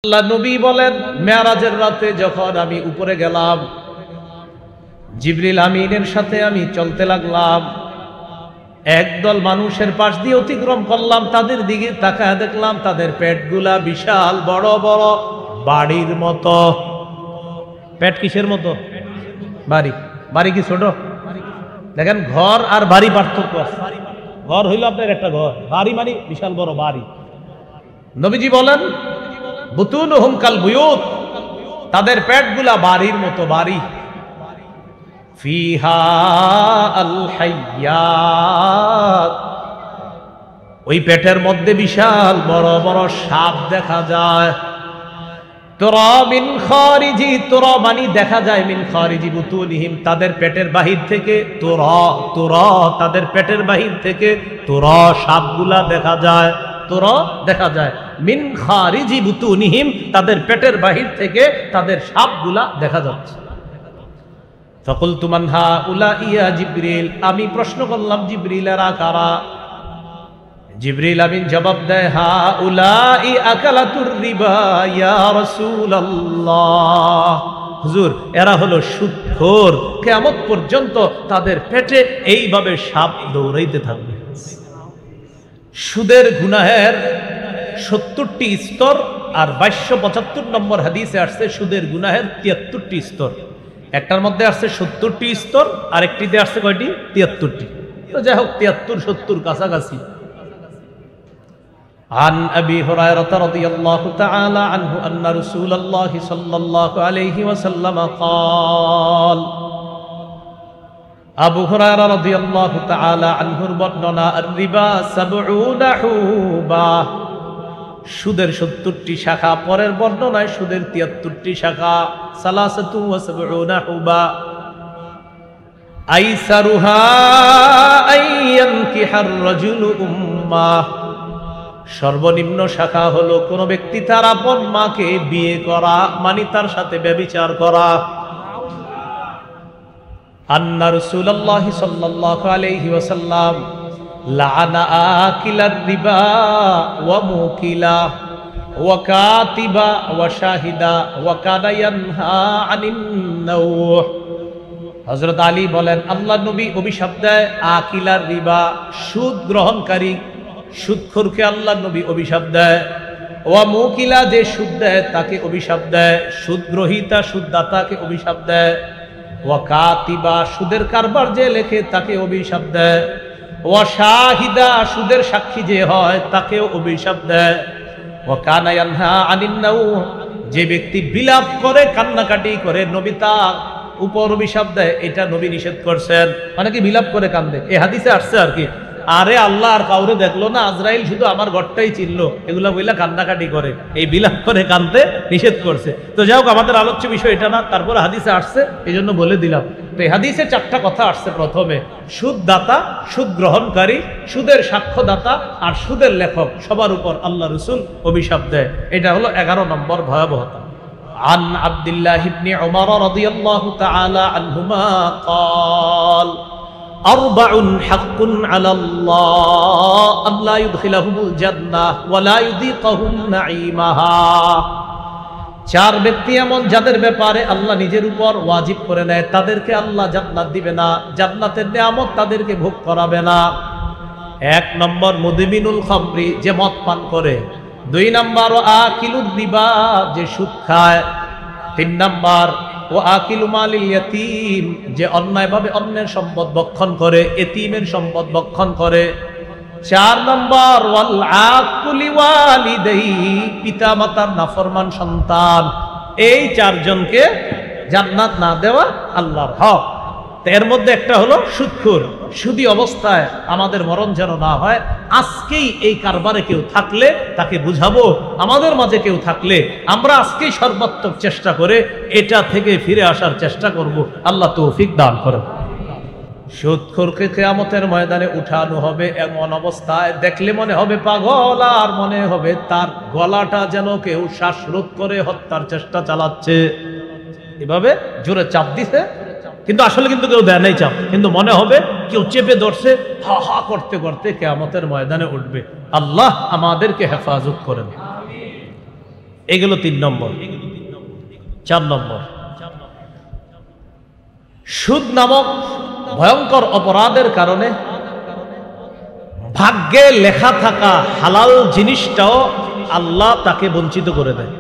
আল্লাহ নবী বলেন, মেরাজের রাতে যখন আমি উপরে গেলাম, জিবরিল আমিনের সাথে আমি চলতে লাগলাম। একদল মানুষের পাশ দিয়ে অতিক্রম করলাম, তাদের দিকে তাকায় দেখলাম তাদের পেটগুলা বিশাল বড় বড়, বাড়ির মতো। পেট কিসের মতো? বাড়ি। বাড়ি কি ছোট? দেখেন, ঘর আর বাড়ি পার্থক্য আছে। ঘর হইল আপনার একটা ঘর, বাড়ি মানে বিশাল বড় বাড়ি। নবীজি বলেন, বুতুনহুম কাল বুয়ুত, তাদের পেটগুলা বাড়ির মতো বাড়ি। ফিহা আল হাইয়াত, ওই পেটের মধ্যে বিশাল বড় বড় সাপ দেখা যায়। তুরা মিন খারিজি, তুরা মানে দেখা যায়, মিন খারিজি বুতুনহিম, তাদের পেটের বাহির থেকে, তুরা তাদের পেটের বাহির থেকে তুরা সাপগুলা দেখা যায়। তুরা দেখা যায়, মিন খারিজি বুতুনহিম, তাদের পেটের বাহির থেকে তাদের সাপগুলা দেখা যাচ্ছে। ফাকুলতু মান হাউলা ইয়া জিবরিল, আমি প্রশ্ন করলাম, জিবরিল এরা কারা? জিবরিল আমিন জবাব দেয়, হাউলাই আকালাতুর রিবা ইয়া রাসূলুল্লাহ। হুজুর, এরা হলো সুদখোর, কিয়ামত পর্যন্ত তাদের পেটে এইভাবে সাপ দৌড়াইতে থাকবে। সুদের গুনাহের 70টি স্তর, আর 2275 নম্বর হাদিসে আসছে সুদের গুনাহের 73টি স্তর। একটার মধ্যে আসছে 70টি স্তর, আর একটিতে আসছে কয়টি? 73টি। তো যাই হোক, 73-70 কাছাকাছি। عن أبي هريرة رضي الله تعالى عنه أن رسول الله صلى الله عليه وسلم قال, আবু হুরায়রা রাদিয়াল্লাহু তাআলা আনহুর বর্ণনা, আর-রিবা 70 হুবা, সুদের 70টি শাখা। পরের বর্ণনায় সুদের 73টি শাখা। সালাসাতু ওয়া 70 হুবা, আইসারুহা আইয়ানকিহার রাজুলু উম্মাহ, সর্বনিম্ন শাখা হলো কোন ব্যক্তি তার আপন মাকে বিয়ে করা, মানে তার সাথে ব্যভিচার করা। আন্না রাসূলুল্লাহ সাল্লাল্লাহু আলাইহি ওয়াসাল্লাম লাআনা আকিলার রিবা ওয়া মুকিলা ওয়া কাতিবা ওয়া শাহিদা ওয়া কানা ইয়ানহা আনিন নাওহ। হযরত আলী বলেন, আল্লাহ নবী অভিশাপ দেয় আকিলার রিবা, সুদ গ্রহণকারী, সুদখোরকে আল্লাহ নবী অভিশাপ দেয়। ওয়া মুকিলা, যে সুদ দেয় তাকে অভিশাপ দেয়। সুদ গ্রহীতা, সুদদাতাকে অভিশাপ দেয়। ওয়া কাতিবা, সুদের কারবার যে লেখে তাকে অভিশাপ দেয়। ওয়া শাহিদা, সুদের সাক্ষী যে হয় তাকেও অভিশাপ দেয়। ওয়া কানা ইয়ানহা আনিন নাওহ, যে ব্যক্তি বিলাপ করে, কান্নাকাটি করে, নবী তার উপর অভিশাপ দেয়, এটা নবী নিষেধ করছেন। মানে কি, বিলাপ করে কান্দে, এই হাদিসে আসছে আর কি। আরে আল্লাহ আর কাউরে দেখলো না, আজরাইল শুধু আমার ঘরটাই চিনলো, এগুলা বইলা কান্নাকাটি করে, এই বিলাপ করে কান্দতে নিষেধ করছে। তো যাই হোক, আমাদের আলোচ্য বিষয় এটা না, তারপরে হাদিসে আসছে, এই জন্য বলে দিলাম। তো এই হাদিসে 4টা কথা আসছে। প্রথমে সুদদাতা, সুদ গ্রহণকারী, সুদের সাক্ষ্যদাতা আর সুদের লেখক, সবার উপর আল্লাহ রাসূল অভিশাপ দেয়। এটা হলো 11 নম্বর ভয়াবহতা। আন আব্দুল্লাহ ইবনে উমর রাদিয়াল্লাহু তাআলা আনহুমা قال, আরবাউন হাক্কুন আলাল্লাহ আল্লা ইউদখিলাহুমুল জান্নাহ ওয়া লা ইউযীকুহুম নাঈমাহা। 4 ব্যক্তি এমন যাদের ব্যাপারে আল্লাহ নিজের উপর ওয়াজিব করে নেয়, তাদেরকে আল্লাহ জান্নাত দিবে না, জান্নাতের নিয়ামত তাদেরকে ভোগ করাবে না। 1 নম্বর মুদমিনুল খামরি, যে মদ পান করে। 2 নম্বর আকিলুর রিবা, যে সুদ খায়। 3 নম্বর ও আকিলু মালিল ইয়াতীম, যে অন্যায়ভাবে অন্যের সম্পদ ভক্ষণ করে, এতিমের সম্পদ ভক্ষণ করে। 4 নম্বর ওয়াল আকুলি ওয়ালিদাইহি, পিতা মাতার নাফরমান সন্তান। এই 4 জনকে জান্নাত না দেওয়া আল্লাহর হক। এর মধ্যে একটা হলো সুদখোর। সুদী অবস্থায় আমাদের মরণ যেন না হয়। আজকেই এই কারবারে কেউ থাকলে তাকে বুঝাবো, আমাদের মাঝে কেউ থাকলে আমরা আজকেই সর্বাত্মক চেষ্টা করে এটা থেকে ফিরে আসার চেষ্টা করব। আল্লাহ তৌফিক দান করেন। সুদখোরকে কিয়ামতের ময়দানে উঠানো হবে এমন অবস্থায়, দেখলে মনে হবে পাগল, আর মনে হবে তার গলাটা যেন কেউ শ্বাসরোধ করে হত্যার চেষ্টা চালাচ্ছে। এভাবে জোরে চাপ দিছে, কিন্তু আসলে কিন্তু কেউ দেয় নাই চাপ, কিন্তু মনে হবে কেউ চেপে ধরছে, হা হা করতে করতে কিয়ামতের ময়দানে উঠবে। আল্লাহ আমাদেরকে হেফাজত করেন। এগুলো 3 নম্বর। 4 নম্বর, সুদ নামক ভয়ঙ্কর অপরাধের কারণে ভাগ্যে লেখা থাকা হালাল জিনিসটাও আল্লাহ তাকে বঞ্চিত করে দেয়।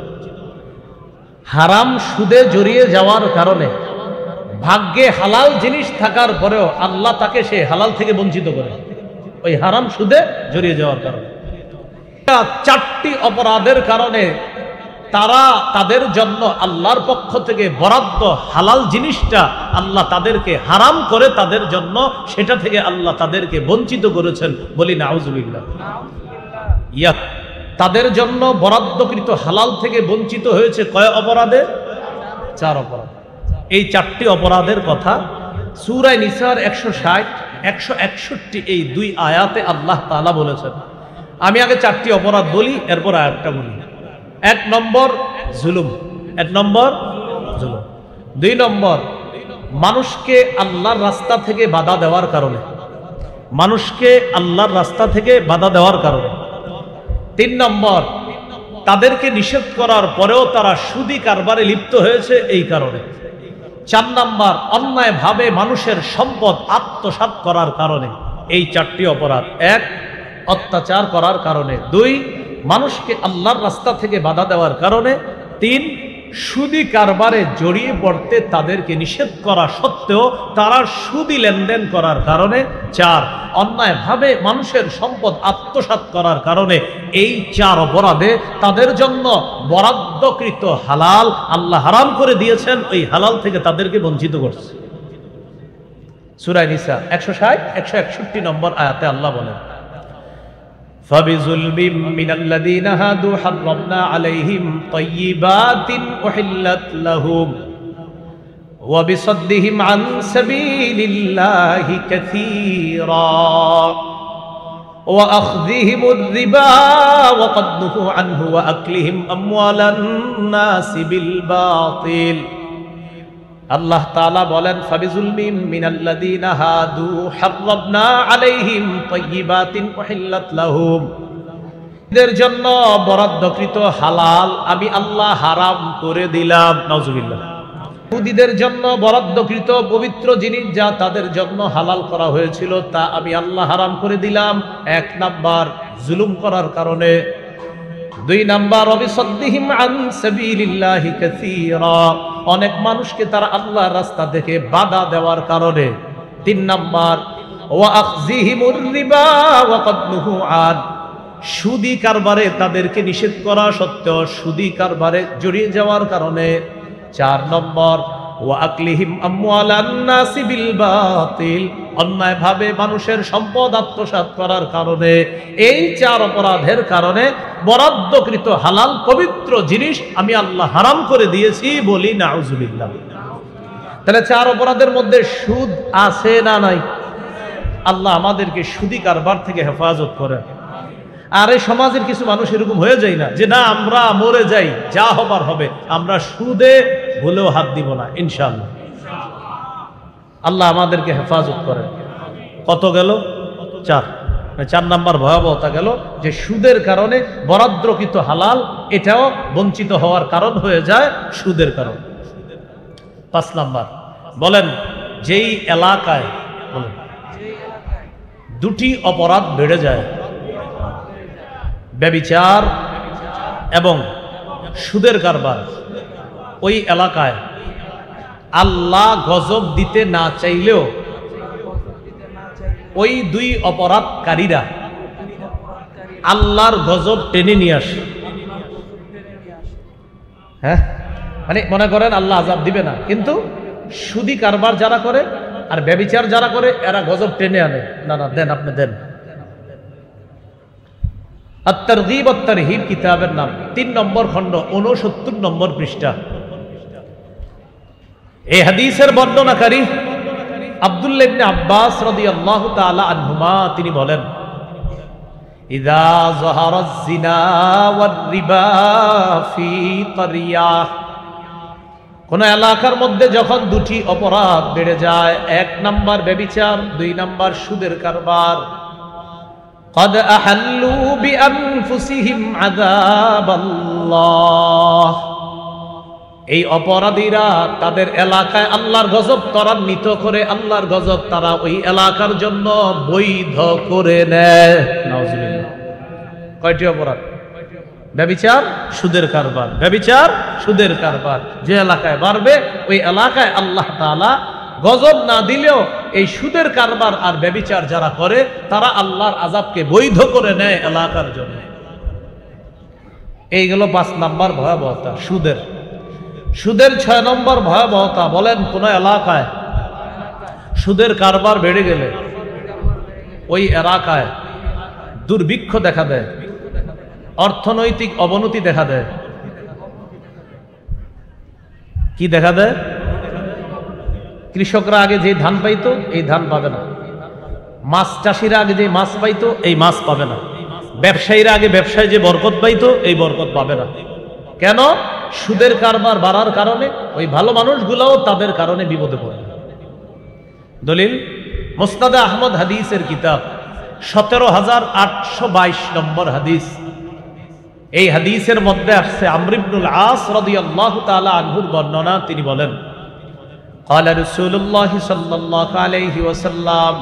হারাম সুদে জড়িয়ে যাওয়ার কারণে ভাগ্যে হালাল জিনিস থাকার পরেও আল্লাহ তাকে সে হালাল থেকে বঞ্চিত করে, ওই হারাম সুদে জড়িয়ে যাওয়ার কারণে। 4টি অপরাধের কারণে তারা তাদের জন্য আল্লাহর পক্ষ থেকে বরাদ্দ হালাল জিনিসটা আল্লাহ তাদেরকে হারাম করে তাদের জন্য সেটা থেকে আল্লাহ তাদেরকে বঞ্চিত করেছেন। বলি নাউজুবিল্লাহ। তাদের জন্য বরাদ্দকৃত হালাল থেকে বঞ্চিত হয়েছে কয় অপরাধে? 4 অপরাধ। এই 4টি অপরাধের কথা সূরা নিসার 160, 161 এই 2 আয়াতে আল্লাহ তাআলা বলেছেন। আমি আগে 4টি অপরাধ বলি, এরপর আয়াতটা বলি। 1 নম্বর জুলুম, 1 নম্বর জুলুম। 2 নম্বর মানুষকে আল্লাহর রাস্তা থেকে বাধা দেওয়ার কারণে, মানুষকে আল্লাহর রাস্তা থেকে বাধা দেওয়ার কারণে। 3 নম্বর তাদেরকে নিষেধ করার পরেও তারা সুদি কারবারে লিপ্ত হয়েছে এই কারণে। 4 নম্বর অন্যায়ভাবে মানুষের সম্পদ আত্মসাৎ করার কারণে। এই 4টি অপরাধ। 1 অত্যাচার করার কারণে, 2 মানুষকে আল্লাহর রাস্তা থেকে বাধা দেওয়ার কারণে, 3 সুদি কারবারে জড়িয়ে পড়তে তাদেরকে নিষেধ করা সত্ত্বেও তারা সুদি লেনদেন করার কারণে, 4 অন্যায়ভাবে মানুষের সম্পদ আত্মসাৎ করার কারণে। এই 4 অপরাধে তাদের জন্য বরাদ্দকৃত হালাল আল্লাহ হারাম করে দিয়েছেন, ওই হালাল থেকে তাদেরকে বঞ্চিত করছে। সূরা নিসা 160, 161 নম্বর আয়াতে আল্লাহ বলেন, فَبِظُلْمٍ مِّنَ الَّذِينَ هَادُوا حَرَّمْنَا عَلَيْهِمْ طَيِّبَاتٍ أُحِلَّتْ لَهُمْ وَبِصَدِّهِمْ عَن سَبِيلِ اللَّهِ كَثِيرًا وَأَخْذِهِمُ الرِّبَا وَقَدْ نُهُوا عَنْهُ وَأَكْلِهِمْ أَمْوَالَ النَّاسِ بِالْبَاطِلِ। আল্লাহ তাআলা বলেন, ফাবিজুলমিন মিনাল্লাযীনা হাদু হাররামনা আলাইহিম তাইয়্যিবাতিন উহিল্লাত লাহুম। এদের জন্য বরাদ্দকৃত হালাল আমি আল্লাহ হারাম করে দিলাম। নাউজুবিল্লাহ। ইহুদীদের জন্য বরাদ্দকৃত পবিত্র জিনিস যা তাদের জন্য হালাল করা হয়েছিল তা আমি আল্লাহ হারাম করে দিলাম। 1 নাম্বার জুলুম করার কারণে। 2 নাম্বার অবিসদ্দিহিম আন সাবিলিল্লাহি কাসীরা, অনেক মানুষকে তারা আল্লাহর রাস্তা থেকে বাধা দেওয়ার কারণে। 3 নাম্বার ওয়া আখযিহিমুর রিবা ওয়া ক্বাদ নুহু আন, সুদি কারবারে তাদেরকে নিষেধ করা সত্ত্বেও সুদি কারবারে জড়িয়ে যাওয়ার কারণে। 4 নম্বর ওয়া আকলিহিম আমওয়ালান নাসি বিল বাতিল, অন্যায়ভাবে মানুষের সম্পদ আত্মসাৎ করার কারণে। এই 4 অপরাধের কারণে বরাদ্দকৃত হালাল পবিত্র জিনিস আমি আল্লাহ হারাম করে দিয়েছি। বলি নাউজুবিল্লাহ। তাহলে 4 অপরাধের মধ্যে সুদ আছে না নাই? আল্লাহ আমাদেরকে সুদি কারবার থেকে হেফাজত করেন। আর এই সমাজের কিছু মানুষ এরকম হয়ে যায় না যে না আমরা মরে যাই, যা হবার হবে, আমরা সুদে ভুলেও হাত দিব না ইনশাআল্লাহ। আল্লাহ আমাদেরকে হেফাজত করেন। কত গেল? 4 নাম্বার ভয়াবহতা গেল যে সুদের কারণে বরাদ্দকৃত হালাল এটাও বঞ্চিত হওয়ার কারণ হয়ে যায় সুদের কারণ। 5 নাম্বার বলেন, যেই এলাকায় বলেন 2টি অপরাধ বেড়ে যায়, ব্যভিচার এবং সুদের কারবার, ওই এলাকায় আল্লাহ গজব দিতে না চাইলেও ওই 2 অপরাধকারীরা আল্লাহর গজব টেনে নিয়ে আসে। হ্যাঁ, মানে মনে করেন আল্লাহ আযাব দিবে না, কিন্তু সুদি কারবার যারা করে আর ব্যভিচার যারা করে এরা গজব টেনে আনে। না না দেন, আপনি দেন। আত-তারগীব ওয়াত-তারহীব কিতাবের নাম, 3 নম্বর খণ্ড, 69 নম্বর পৃষ্ঠা। এই হাদিসের বর্ণনাকারী আব্দুল্লাহ ইবনে আব্বাস রাদিয়াল্লাহু তাআলা আনহুমা তিনি বলেন, ইযা যাহারাজ জিনা ওয়ার রিবা ফি ক্বরিয়া, কোন এলাকার মধ্যে যখন 2টি অপরাধ বেড়ে যায়, 1 নাম্বার ব্যভিচার, 2 নাম্বার সুদের কারবার, قد أحلوا بأنفسهم عذاب الله এই অপরাধীরা তাদের এলাকায় আল্লাহর গজব ত্বরান্বিত করে, আল্লাহর গজব তারা ওই এলাকার জন্য বৈধ করে নেয়। নাউজুবিল্লাহ। কয়টি অপরাধ? ব্যভিচার, সুদের কারবার। ব্যভিচার, সুদের কারবার যে এলাকায় বাড়বে ওই এলাকায় আল্লাহ তাআলা গজব না দিলেও এই সুদের কারবার আর ব্যভিচার যারা করে তারা আল্লাহর আযাবকে বৈধ করে নেয় এলাকার জন্য। এইগুলো 5 নাম্বার ভয়াবহতা সুদের। সুদের 6 নম্বর ভয়াবহতা, বলেন কোন এলাকায় সুদের কারবার বেড়ে গেলে ওই এলাকায় দুর্ভিক্ষ দেখা দেয়, অর্থনৈতিক অবনতি দেখা দেয়। কি দেখা দেয়? কৃষকরা আগে যে ধান পাইতো এই ধান পাবে না, মাছ চাষিরা আগে যে মাছ পাইতো এই মাছ পাবে না, ব্যবসায়ীরা আগে ব্যবসায় যে বরকত পাইতো এই বরকত পাবে না। কেন? সুদের কারবার বাড়ার কারণে ওই ভালো মানুষগুলোও তাদের কারণে বিপদে পড়ে। দলিল মুসনাদে আহমদ হাদিসের কিতাব 17,822 নম্বর হাদিস। এই হাদিসের মধ্যে আসছে আমর ইবনুল আস রাদিয়াল্লাহু তাআলা আনহুর বর্ণনা। তিনি বলেন, قال رسول الله صلى الله عليه وسلم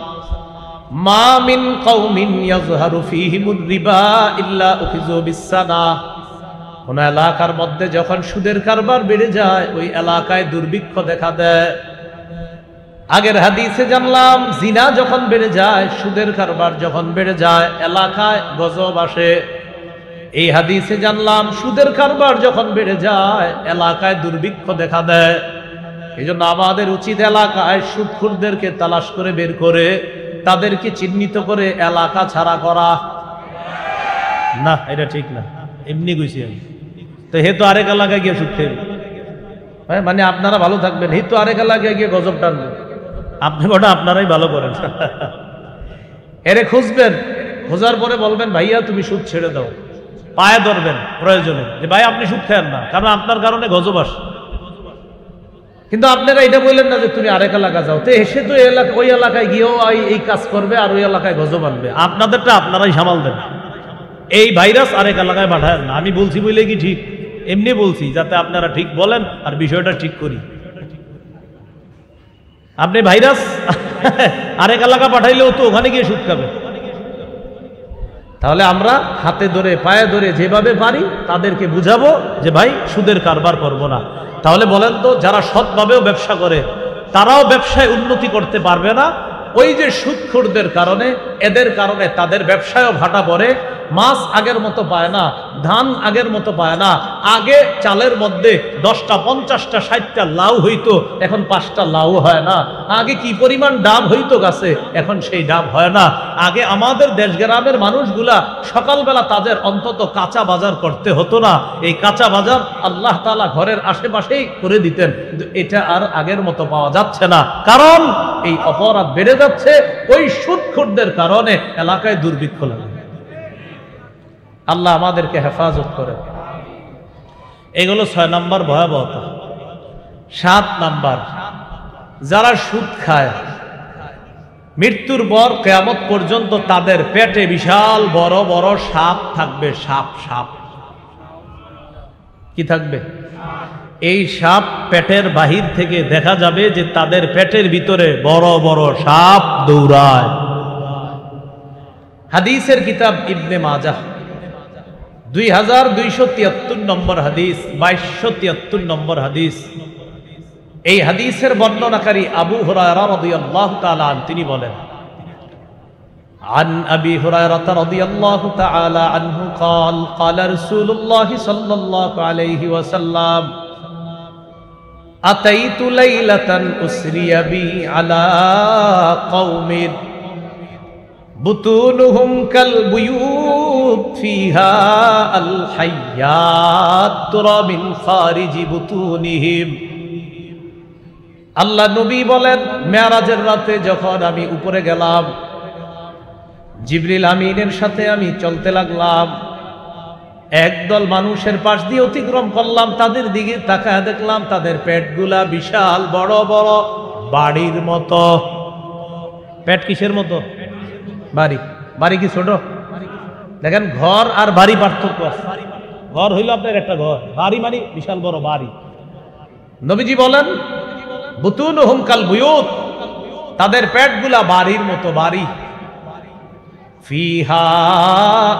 ما من قوم يظهر فيهم الربا إلا أخذوا بالسنة। কোন এলাকার মধ্যে যখন সুদের কারবার বেড়ে যায় ওই এলাকায় দুর্ভিক্ষ দেখা দেয়। আগের হাদিসে জানলাম জিনা যখন বেড়ে যায়, সুদের কারবার যখন বেড়ে যায় এলাকায় গজব আসে। এই হাদিসে জানলাম সুদের কারবার যখন বেড়ে যায় এলাকায় দুর্ভিক্ষ দেখা দেয়। এই জন্য আমাদের উচিত এলাকায় সুদখোরদেরকে তালাশ করে বের করে তাদেরকে চিহ্নিত করে এলাকা ছাড়া করা। না, এটা ঠিক না। এমনি কইছি আমি তো, হে তো আরেক এলাকায় গিয়ে সুদ খেয়ে, মানে আপনারা ভালো থাকবেন, হে তো আরেক এলাকায় গিয়ে গজব টানবেন। আপনি বড় আপনারাই ভালো করেন। এরে খুঁজবেন, খোঁজার পরে বলবেন ভাইয়া তুমি সুদ ছেড়ে দাও, পায়ে ধরবেন প্রয়োজনে যে ভাই আপনি সুদ খেয়েন না, কারণ আপনার কারণে গজব আসে। কিন্তু আপনারা এটা বললেন না যে তুমি আরেক এলাকা যাও, তো এসে তো ওই এলাকায় গিয়েও এই কাজ করবে আর ওই এলাকায় গজব আনবে। আপনাদেরটা আপনারাই সামাল দেন, এই ভাইরাস আরেক এলাকায় পাঠায় না। আমি বলছি বলে কি ঠিক? এমনি বলছি যাতে আপনারা ঠিক বলেন আর বিষয়টা ঠিক করি। আপনি ভাইরাস আরেক এলাকা পাঠাইলেও তো ওখানে গিয়ে সুদ খাবে। তাহলে আমরা হাতে ধরে পায়ে ধরে যেভাবে পারি তাদেরকে বুঝাবো যে ভাই সুদের কারবার করব না। তাহলে বলেন তো, যারা সৎভাবেও ব্যবসা করে তারাও ব্যবসায় উন্নতি করতে পারবে না। ওই যে সুদখোরদের কারণে, এদের কারণে তাদের ব্যবসায়ও ভাটা পড়ে। মাছ আগের মতো পায় না, ধান আগের মতো পায় না। আগে চালের মধ্যে 10টা 50টা 60টা লাউ হইতো, এখন 5টা লাউ হয় না। আগে কি পরিমাণ ডাব হইতো গাছে, এখন সেই ডাব হয় না। আগে আমাদের দেশ গ্রামের মানুষগুলা সকালবেলা তাদের অন্তত কাঁচা বাজার করতে হতো না। এই কাঁচা বাজার আল্লাহ তাআলা ঘরের আশেপাশেই করে দিতেন, কিন্তু এটা আর আগের মতো পাওয়া যাচ্ছে না। কারণ এই অপরাধ বেড়ে যাচ্ছে, ওই সুদখোরদের কারণে এলাকায় দুর্ভিক্ষ লাগে। আল্লাহ আমাদেরকে হেফাজত করে। এগুলো 6 নম্বর ভয়াবহতা। 7 নম্বর, যারা সুদ খায় মৃত্যুর পর কিয়ামত পর্যন্ত তাদের পেটে বিশাল বড় বড় সাপ থাকবে। সাপ সাপ কি থাকবে? এই সাপ পেটের বাহির থেকে দেখা যাবে যে তাদের পেটের ভিতরে বড় বড় সাপ দৌড়ায়। হাদিসের কিতাব ইবনে মাজাহ 2273 নম্বর হাদিস, 2273 নম্বর হাদিস। এই হাদিসের বর্ণনাকারী আবু হুরায়রা রাদিয়াল্লাহু তাআলা আনহু তিনি বলেন, عن أبي هريرة رضي الله تعالى عنه قال قال رسول الله صلى الله عليه وسلم أتيت ليلة أسري بي على قوم বুতুনুহুম কাল বুয়ুত ফিহা আল হাইয়াত তুরা মিন খারিজি বুতুনিহিম। আল্লাহ নবী বলেন, মেরাজের রাতে যখন আমি উপরে গেলাম, জিবরিল আমিনের সাথে আমি চলতে লাগলাম। একদল মানুষের পাশ দিয়ে অতিক্রম করলাম, তাদের দিকে তাকায় দেখলাম তাদের পেটগুলা বিশাল বড় বড়, বাড়ির মতো। পেট কিসের মতো? বাড়ি। বাড়ি কি ছোট? দেখেন ঘর আর বাড়ি পার্থক্য আছে। ঘর হইল আপনার একটা ঘর, বাড়ি মানে বিশাল বড় বাড়ি। নবীজি বলেন বুতুনুহুম কাল বুয়ুত, তাদের পেটগুলা বাড়ির মতো বাড়ি। ফিহা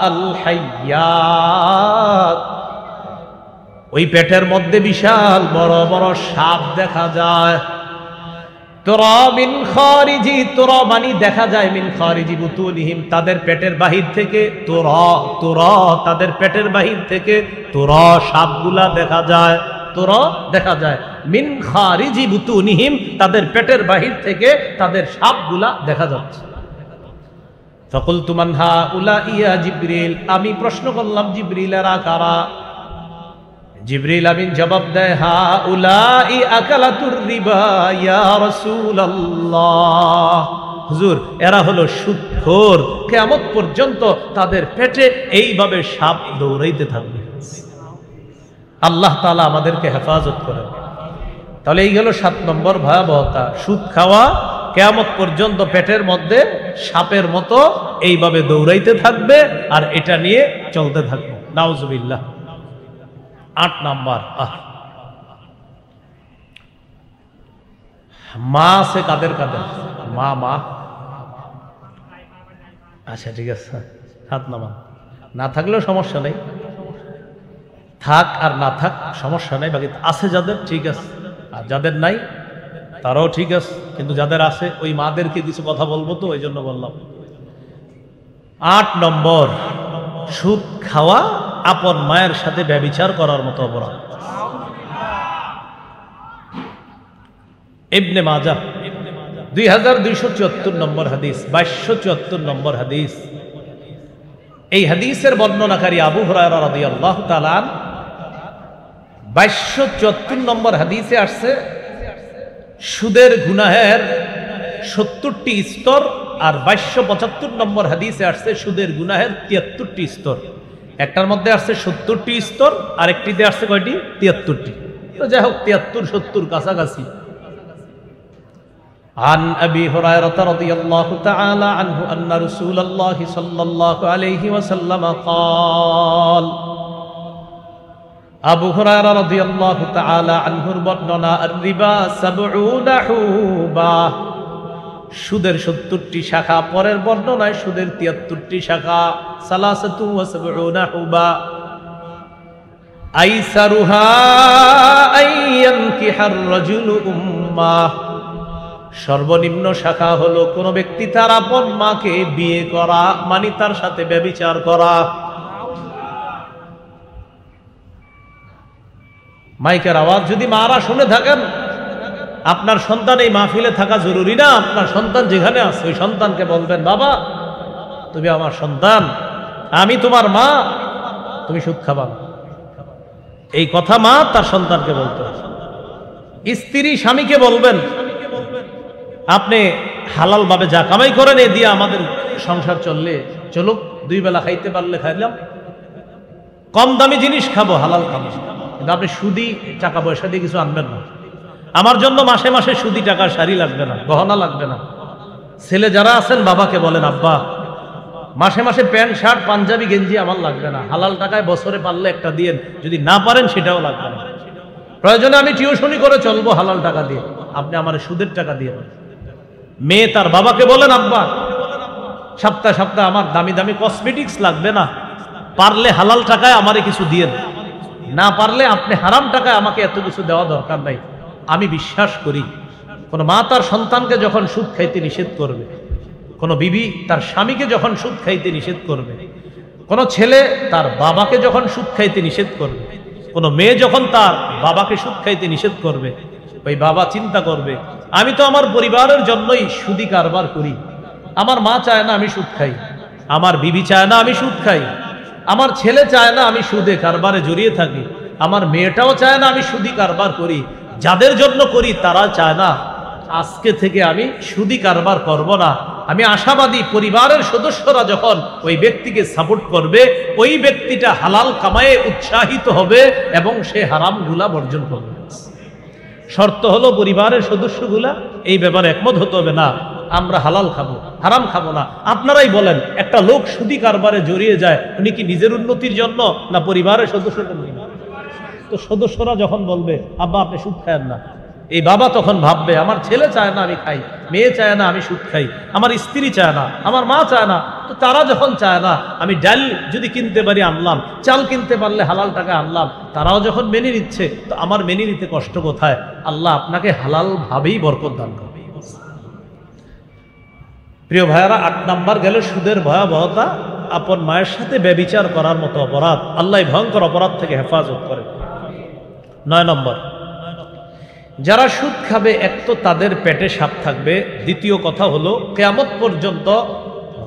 আল হাইয়াত, ওই পেটের মধ্যে বিশাল বড় বড় সাপ দেখা যায়। তুরা মিন খারিজি, তুরা মানে দেখা যায়, মিন খারিজি বুতুনিহিম, তাদের পেটের বাহির থেকে, তুরা তাদের পেটের বাহির থেকে তুরা সাপগুলা দেখা যায়, তুরা দেখা যায়। মিন খারিজি বুতুনিহিম, তাদের পেটের বাহির থেকে তাদের সাপগুলা দেখা যাচ্ছে। ফাকুলতু মান হাউলা ইয়া জিবরিল, আমি প্রশ্ন করলাম জিবরিল এরা কারা? জিবরিল আমিন জবাব দেয় হাউলাই আকালাতুর রিবা ইয়া রাসূলুল্লাহ, হুজুর এরা হলো সুদখোর, কিয়ামত পর্যন্ত তাদের পেটে এইভাবে সাপ দৌড়াইতে থাকবে। আল্লাহ তাআলা আমাদেরকে হেফাজত করেন। তাহলে এই গেল 7 নম্বর ভয়াবহতা, সুদ খাওয়া, কিয়ামত পর্যন্ত পেটের মধ্যে সাপের মতো এইভাবে দৌড়াইতে থাকবে আর এটা নিয়ে চলতে থাকবে। নাউজুবিল্লাহ। 8 নাম্বার, মা আছে কাদের কাদের? মা আচ্ছা ঠিক আছে, 7 নাম্বার। না থাকলেও সমস্যা নেই, থাক আর না থাক সমস্যা নেই, বাকি আছে যাদের ঠিক আছে, আর যাদের নাই তারাও ঠিক আছে। কিন্তু যাদের আছে ওই মাদেরকে কিছু কথা বলবো, তো ওই জন্য বললাম। 8 নম্বর, সুদ খাওয়া আপন মায়ের সাথে ব্যভিচার করার মতো অপরাধ। ইবনে মাজাহ 2274 নম্বর হাদিস, 2274 নম্বর হাদিস। এই হাদিসের বর্ণনাকারী আবু হুরায়রা রাদিয়াল্লাহু তাআলা 2274 নম্বর হাদিসে আসছে সুদের গুনাহের 70টি স্তর, আর 2275 নম্বর হাদিসে আসছে সুদের গুনাহের 73টি স্তর। একটার মধ্যে আসছে 70টি স্তর, আর একটিতে আসছে কয়টি? 73টি। তো যাই হোক 73 70 কাছাকাছি। عن أبي هريرة رضي الله تعالى عنه أن رسول الله صلى الله عليه وسلم قال, আবু হুরায়রা রাদিয়াল্লাহু তাআলা আনহুর বর্ণনা, আর-রিবা 70 হুবা, সুদের 70টি শাখা। পরের বর্ণনায় সুদের 73টি শাখা। সালাসাতু ওয়া 70 হুবা, আইসারুহা আইয়ানকিহার রাজুলু উম্মাহ, সর্বনিম্ন শাখা হলো কোন ব্যক্তি তার আপন মাকে বিয়ে করা, মানে তার সাথে ব্যভিচার করা। মাইকের আওয়াজ যদি মারা শুনে থাকেন, আপনার সন্তান এই মাহফিলে থাকা জরুরি না। আপনার সন্তান যেখানে আছে ওই সন্তানকে বলবেন, বাবা তুমি আমার সন্তান, আমি তোমার মা, তুমি সুদ খাবা না। এই কথা মা তার সন্তানকে বলতে হবে। স্ত্রী স্বামীকে বলবেন, আপনি হালাল ভাবে যা কামাই করেন এ দিয়ে আমাদের সংসার চলুক, 2 বেলা খাইতে পারলে খাইলাম, কম দামি জিনিস খাবো, হালাল খাবো, কিন্তু আপনি সুদি টাকা পয়সা দিয়ে কিছু আনবেন না। আমার জন্য মাসে মাসে সুদি টাকার শাড়ি লাগবে না, গহনা লাগবে না। ছেলে যারা আছেন বাবাকে বলেন, আব্বা মাসে মাসে প্যান্ট শার্ট পাঞ্জাবি গেঞ্জি আমার লাগবে না, হালাল টাকায় বছরে পারলে একটা দিয়েন, যদি না পারেন সেটাও লাগবে না। প্রয়োজনে আমি টিউশনি করে চলবো হালাল টাকা দিয়ে, আপনি আমার সুদের টাকা দিয়ে। মেয়ে তার বাবাকে বলেন, আব্বা সপ্তাহে সপ্তাহে আমার দামি দামি কসমেটিক্স লাগবে না, পারলে হালাল টাকায় আমারে কিছু দিয়েন, না পারলে আপনি হারাম টাকায় আমাকে এত কিছু দেওয়া দরকার নাই। আমি বিশ্বাস করি কোন মা তার সন্তানকে যখন সুদ খাইতে নিষেধ করবে, কোন বিবি তার স্বামীকে যখন সুদ খাইতে নিষেধ করবে, কোন ছেলে তার বাবাকে যখন সুদ খাইতে নিষেধ করবে, কোন মেয়ে যখন তার বাবাকে সুদ খাইতে নিষেধ করবে, ওই বাবা চিন্তা করবে, আমি তো আমার পরিবারের জন্যই সুদি কারবার করি, আমার মা চায় না আমি সুদ খাই, আমার বিবি চায় না আমি সুদ খাই, আমার ছেলে চায় না আমি সুদে কারবারে জড়িয়ে থাকি, আমার মেয়েটাও চায় না আমি সুদি কারবার করি, যাদের জন্য করি তারা চায় না আজকে থেকে আমি সুদি কারবার করব না। আমি আশাবাদী পরিবারের সদস্যরা যখন ওই ব্যক্তিকে সাপোর্ট করবে, ওই ব্যক্তিটা হালাল কামায়ে উৎসাহিত হবে এবং সে হারামগুলা বর্জন করবে। শর্ত হলো পরিবারের সদস্যগুলা এই ব্যাপারে একমত হতে হবে, না আমরা হালাল খাবো, হারাম খাবো না। আপনারাই বলেন, একটা লোক সুদি কারবারে জড়িয়ে যায়, উনি কি নিজের উন্নতির জন্য না পরিবারের সদস্যদের জন্য? তো সদস্যরা যখন বলবে আব্বা আপনি সুদ খায়েন না, এই বাবা তখন ভাববে আমার ছেলে চায় না আমি খাই, মেয়ে চায় না আমি সুদ খাই, আমার স্ত্রী চায় না, আমার মা চায় না। তো তারা যখন চায় না, আমি ডাল যদি কিনতে পারি আনলাম, চাল কিনতে পারলে হালাল টাকা আনলাম, তারাও যখন মেনে নিচ্ছে, তো আমার মেনে নিতে কষ্ট কোথায়? আল্লাহ আপনাকে হালাল ভাবেই বরকত দান করবে। প্রিয় ভাইয়ারা, 8 নাম্বার গেল সুদের ভয়াবহতা। আপন মায়ের সাথে ব্যভিচার করার মতো অপরাধ। আল্লাহ ভয়ঙ্কর অপরাধ থেকে হেফাজত করে। 9 নম্বর, যারা সুদ খাবে, এক তো তাদের পেটে সাপ থাকবে, দ্বিতীয় কথা হলো কিয়ামত পর্যন্ত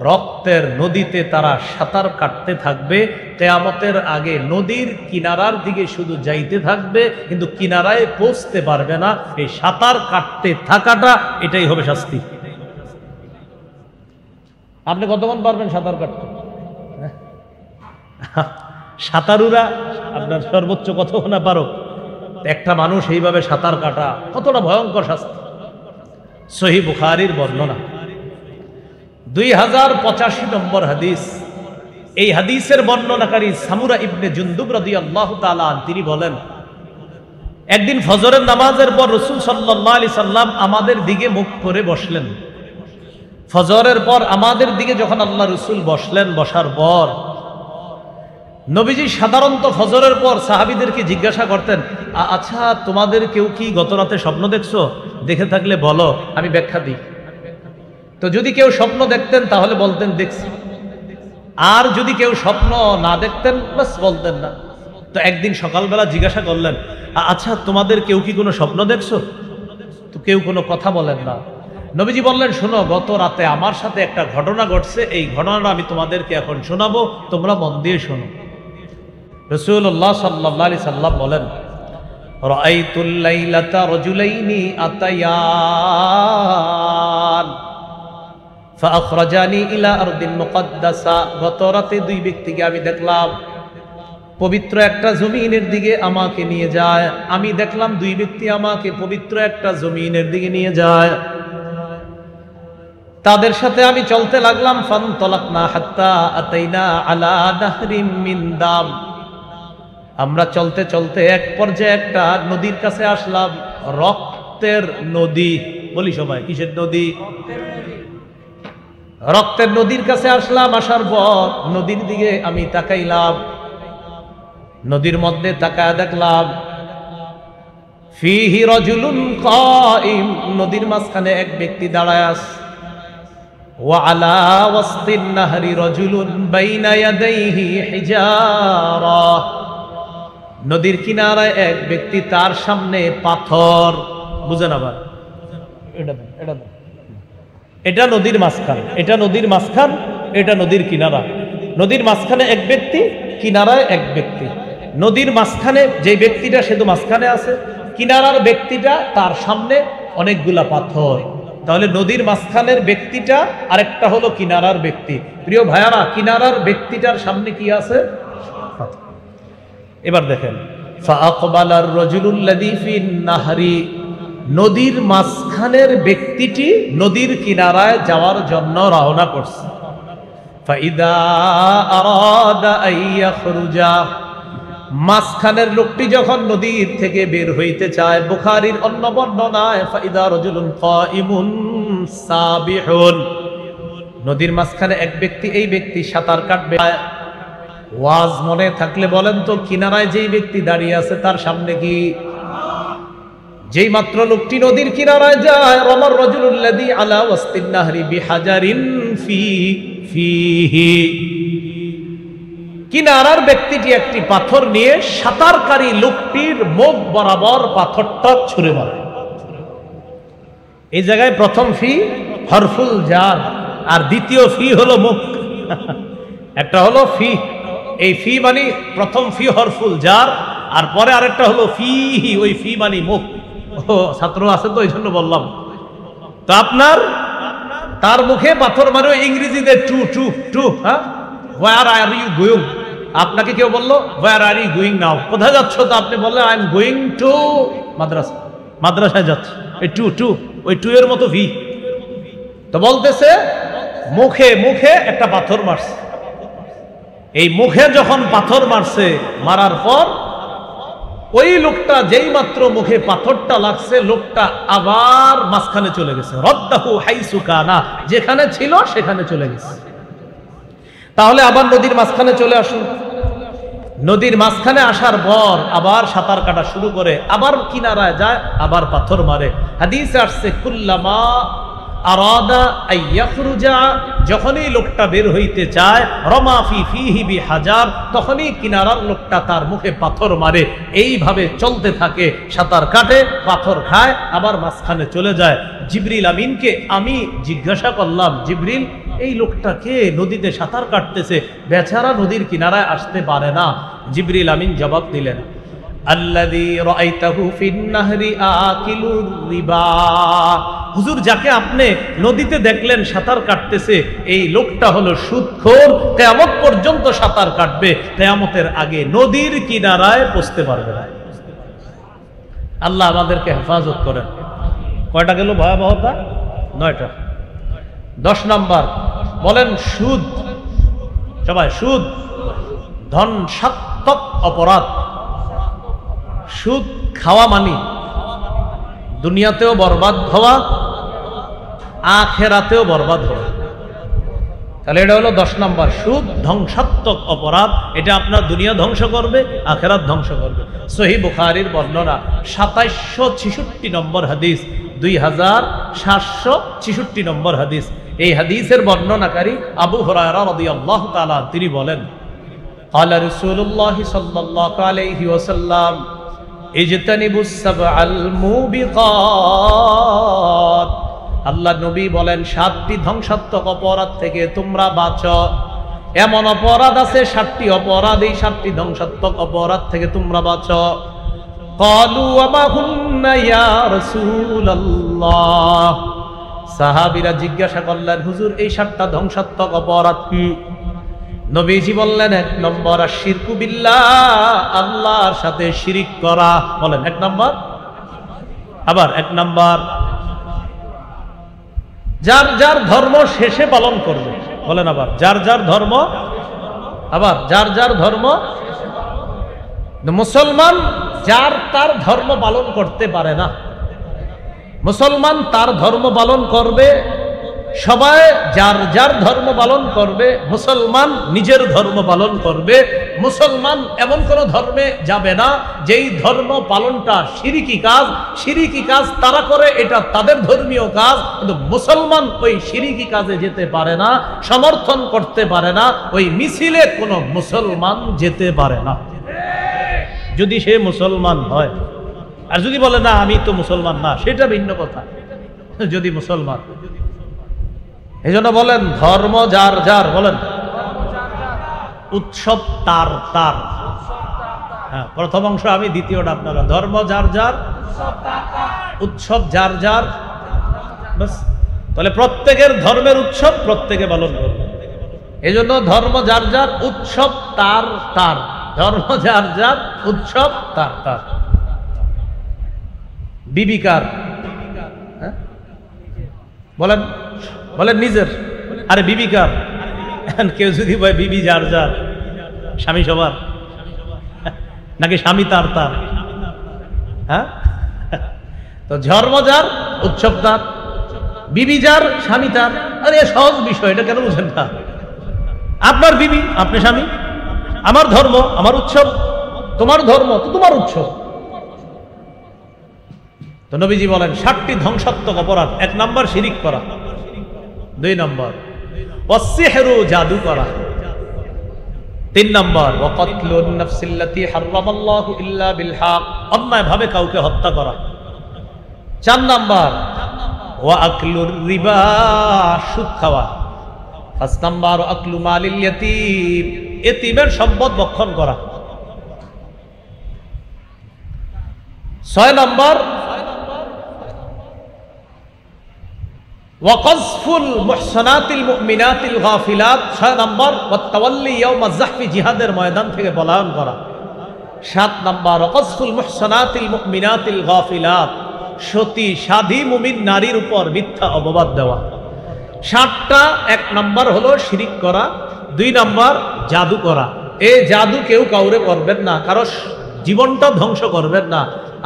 রক্তের নদীতে তারা সাঁতার কাটতে থাকবে। কিয়ামতের আগে নদীর কিনারার দিকে শুধু যাইতে থাকবে, কিন্তু কিনারায় পৌঁছতে পারবে না। এই সাঁতার কাটতে থাকাটা, এটাই হবে শাস্তি। আপনি কতক্ষণ পারবেন সাঁতার কাটতে? সাঁতারুরা আপনার সর্বোচ্চ কতক্ষণ পারো? একটা মানুষ এইভাবে সাঁতার কাটা কতটা ভয়ঙ্কর শাস্তি। সহিহ বুখারীর বর্ণনা, 2085 নম্বর হাদিস। এই হাদিসের বর্ণনাকারী সামুরা ইবনে জুনদুব রাদিয়াল্লাহু তাআলা তিনি বলেন, একদিন ফজরের নামাজের পর রাসূল সাল্লাল্লাহু আলাইহি সাল্লাম আমাদের দিকে মুখ করে বসলেন। ফজরের পর আমাদের দিকে যখন আল্লাহ রাসূল বসলেন, বসার পর নবীজি সাধারণত ফজরের পর সাহাবীদেরকে জিজ্ঞাসা করতেন, আচ্ছা তোমাদের কেউ কি গত রাতে স্বপ্ন দেখছো? দেখে থাকলে বলো, আমি ব্যাখ্যা দিই। তো যদি কেউ স্বপ্ন দেখতেন তাহলে বলতেন দেখছি, আর যদি কেউ স্বপ্ন না দেখতেন বাস বলতেন না। তো একদিন সকালবেলা জিজ্ঞাসা করলেন, আচ্ছা তোমাদের কেউ কি কোনো স্বপ্ন দেখছো? তো কেউ কোনো কথা বলেন না। নবীজি বললেন, শোনো, গত রাতে আমার সাথে একটা ঘটনা ঘটছে, এই ঘটনাটা আমি তোমাদেরকে এখন শোনাবো, তোমরা মন দিয়ে শোনো। রাসূলুল্লাহ সাল্লাল্লাহু আলাইহি সাল্লাম বলেন, রাআইতুল লাইলাতা রাজুলাইনি আতায়ান ফাআখরাজানি ইলা আরদিন মুকদ্দাসা। গত রাতে 2 ব্যক্তিকে আমি দেখলাম, পবিত্র একটা জমিনের দিকে আমাকে নিয়ে যায়। আমি দেখলাম 2 ব্যক্তি আমাকে পবিত্র একটা জমিনের দিকে নিয়ে যায়। তাদের সাথে আমি চলতে লাগলাম। ফানতালাকনা হাত্তা আতাইনা আলা নাহরিম মিন দাম। আমরা চলতে চলতে এক পর্যায়ে একটা নদীর কাছে আসলাম, রক্তের নদী। বলি সবাই, কিসের নদী? রক্তের নদীর কাছে আসলাম। আসার পর নদীর দিকে আমি তাকাইলাম, নদীর মধ্যে তাকায় দেখলাম ফিহি রাজুলুন কাইম, নদীর মাঝখানে এক ব্যক্তি দাঁড়ায় আছে। ওয়া আলা ওয়াসতিন নাহরি রাজুলুন বাইনা ইয়াদাইহি হিজারা, নদীর কিনারায় এক ব্যক্তি, তার সামনে পাথর। বুঝেন? আবার এটা নদীর মাঝখান, এটা নদীর মাঝখান, এটা নদীর কিনারা। নদীর মাঝখানে এক ব্যক্তি, কিনারায় এক ব্যক্তি। নদীর মাঝখানে যে ব্যক্তিটা, সে তো মাঝখানে আছে, কিনারার ব্যক্তিটা তার সামনে অনেকগুলা পাথর। তাহলে নদীর মাঝখানের ব্যক্তিটা আরেকটা হলো কিনারার ব্যক্তি। প্রিয় ভাইয়ারা, কিনারার ব্যক্তিটার সামনে কি আছে? পাথর। এবার দেখেন, ফাআকবালার রাজুলুল্লাযী ফিন নাহরি, নদীর মাঝখানের ব্যক্তিটি নদীর কিনারায় যাওয়ার জন্য রওনা করছে। ফাইদা আরাদা আইয়াখরুজা, মাঝখানের লোকটি যখন নদীর থেকে বের হইতে চায়, বুখারীর অন্য বর্ণনায় ফাইদা রাজুলুন কাইমুন সাবিহুন, নদীর মাঝখানে এক ব্যক্তি, এই ব্যক্তি সাঁতার কাটবে। ওয়াজ মনে থাকলে বলেন তো, কিনারায় যেই ব্যক্তি দাঁড়িয়ে আছে তার সামনে কি? যেই মাত্র লোকটি নদীর কিনারায় যায়, রমার রাজুলুল্লাযী আলা ওয়াসতিন নাহরি বিহাজারিন ফিহি, কিনারার ব্যক্তিটি একটি পাথর নিয়ে সাঁতারকারী লোকটির মুখ বরাবর পাথরটা ছুঁড়ে মারে। এই জায়গায় প্রথম ফি হরফুল জার, আর দ্বিতীয় ফি হলো মুখ। একটা হলো ফি, এই ফি মানে প্রথম ফি হরফুল জার, আর পরে আরেকটা হলো ফিহি, ওই ফি মানে মুখ। ও ছাত্র আছে তো, এই জন্য বললাম। তো আপনার তার মুখে পাথর মারে, ইংরেজিতে টু টু টু। হ্যাঁ, হোয়ার আর ইউ গোয়িং? আপনাকে কেউ বললো হোয়ার আর ইউ গোয়িং নাও, কোথায় যাচ্ছ? তো আপনি বললেন আই এম গোয়িং টু মাদ্রাসা, মাদ্রাসায় যাচ্ছে। এই টু টু, ওই টু এর মতো ভি। তো বলতেছে মুখে মুখে একটা পাথর মারছে। এই মুখে যখন পাথর মারছে, মারার পর ওই লোকটা যেই মাত্র মুখে পাথরটা লাগছে, লোকটা আবার মাঝখানে চলে গেছে। রদ্দাহু হাইসু কানা, যেখানে ছিল সেখানে চলে গেছে। তাহলে আবার নদীর মাঝখানে চলে আসুন। নদীর মাঝখানে আসার পর আবার সাঁতার কাটা শুরু করে, আবার কিনারায় যায়, আবার পাথর মারে। হাদিসে আসছে কুল্লামা আরাদা আইয়াখরুজা, যখনই লোকটা বের হইতে চায়, রমাফি ফিহি বিহাজার, তখনই কিনারার লোকটা তার মুখে পাথর মারে। এইভাবে চলতে থাকে, সাঁতার কাটে, পাথর খায়, আবার মাঝখানে চলে যায়। জিবরিল আমিনকে আমি জিজ্ঞাসা করলাম, জিবরিল এই লোকটা কে, নদীতে সাঁতার কাটতেছে, বেচারা নদীর কিনারায় আসতে পারে না। জিবরিল আমিন জবাব দিলেন, আল্লাযী রাআইতাহু ফিন নাহরি আকিলুর রিবা, হুজুর যাকে আপনি নদীতে দেখলেন সাঁতার কাটতেছে, এই লোকটা হলো সুদখোর, কিয়ামত পর্যন্ত সাঁতার কাটবে, কিয়ামতের আগে নদীর কিনারায় পৌঁছতে পারবে না। আল্লাহ আমাদেরকে হেফাজত করেন। কয়টা গেল ভয়াবহতা? 9টা। 10 নাম্বার বলেন সুদ। সবাই সুদ ধ্বংসাত্মক অপরাধ। সুদ খাওয়া মানে দুনিয়াতেও বরবাদ হওয়া, আখেরাতেও বরবাদ হওয়া। তাহলে এটা হলো 10 নাম্বার, সুদ ধ্বংসাত্মক অপরাধ। এটা আপনার দুনিয়া ধ্বংস করবে, আখেরাত ধ্বংস করবে। সহিহ বুখারীর বর্ণনা 2766 নম্বর হাদিস, 2766 নম্বর হাদিস। এই হাদিসের বর্ণনাকারী আবু হুরায়রা রাদিয়াল্লাহু তাআলা তিনি বলেন, ক্বালা রাসূলুল্লাহ সাল্লাল্লাহু আলাইহি ওয়াসাল্লাম ইজতানিবুস সাবআল মুবিকাত, আল্লাহ নবী বলেন 7টি ধ্বংসাত্মক অপরাধ থেকে তোমরা বাঁচো। এমন অপরাধ আছে 7টি অপরাধ, এই 7টি ধ্বংসাত্মক অপরাধ থেকে তোমরা বাঁচো। ক্বালু ওয়া মা হুন্না ইয়া রাসূলুল্লাহ, সাহাবীরা জিজ্ঞাসা করলেন, হুজুর এই 7টা ধ্বংসাত্মক অপরাধ কি? নবীজি বললেন, 1 নম্বর আশিরকু বিল্লাহ, আল্লাহর সাথে শিরিক করা। বলেন 1 নম্বর। আবার 1 নম্বর যার যার ধর্ম শেষে পালন করবে। বলেন আবার যার যার ধর্ম, আবার যার যার ধর্ম। মুসলমান যার তার ধর্ম পালন করতে পারে না। মুসলমান তার ধর্ম পালন করবে, সবাই যার যার ধর্ম পালন করবে। মুসলমান নিজের ধর্ম পালন করবে। মুসলমান এমন কোন ধর্মে যাবে না যেই ধর্ম পালনটা শিরকি কাজ। শিরকি কাজ তারা করে, এটা তাদের ধর্মীয় কাজ, কিন্তু মুসলমান ওই শিরকি কাজে যেতে পারে না, সমর্থন করতে পারে না। ওই মিছিলে কোনো মুসলমান যেতে পারে না, যদি সে মুসলমান হয়। আর যদি বলে না আমি তো মুসলমান না, সেটা ভিন্ন কথা। যদি মুসলমান, এই জন্য বলেন ধর্ম যার যার, বলেন উৎসব তার তার। হ্যাঁ, প্রথম অংশ আমি, দ্বিতীয়টা আপনারা। ধর্ম যার যার, উৎসব যার যার। বাস, তাহলে প্রত্যেকের ধর্মের উৎসব প্রত্যেকে পালন করবে। এই জন্য ধর্ম যার যার, উৎসব তার তার। ধর্ম যার যার, উৎসব তার তার। বিবিকার, হ্যাঁ বলেন, বলেন নিজের। আরে বিবিকার, কেউ যদি বলে বিবি যার যার, স্বামী সবার নাকি স্বামী তার তার? হ্যাঁ, তো ধর্ম যার, উৎসব তার। বিবি যার, স্বামী তার। আরে সহজ বিষয়, এটা কেন বুঝেন না? আপনার বিবি, আপনি স্বামী। আমার ধর্ম, আমার উৎসব। তোমার ধর্ম তো তোমার উৎসব। তো নবীজি বলেন 7টি ধ্বংসাত্মক অপরাধ। 1 নম্বর শিরিক করা। 2 নম্বর ওয়াসসিহরু, জাদু করা। 3 নম্বর ওয়াকাতলুন নাফসিল্লাতী হারামাল্লাহু ইল্লা বিল হক, অন্যায় ভাবে কাউকে হত্যা করা। 4 নম্বর ওয়া আকলুর রিবা, সুদ খাওয়া। 5 নম্বর আকলু মালিল ইয়াতীম, এতিমের সম্পদ ভক্ষণ করা। 6 নম্বর ওয়াকযফুল মুহসানাতিল মুমিনাতিল গাফিলাত। 6 নম্বর ওয়াতাওয়াল্লি ইয়াউমাজ যাহফি, জিহাদের ময়দান থেকে পলায়ন করা। 7 নম্বর ওয়াকযফুল মুহসানাতিল মুমিনাতিল গাফিলাত, সতী সাধী মুমিন নারীর উপর মিথ্যা অপবাদ দেওয়া। 7টা। 1 নাম্বার হলো শিরিক করা, 2 নাম্বার জাদু করা। এই জাদু কেউ কাউরে করবেন না, কারো জীবনটা ধ্বংস করবেন না।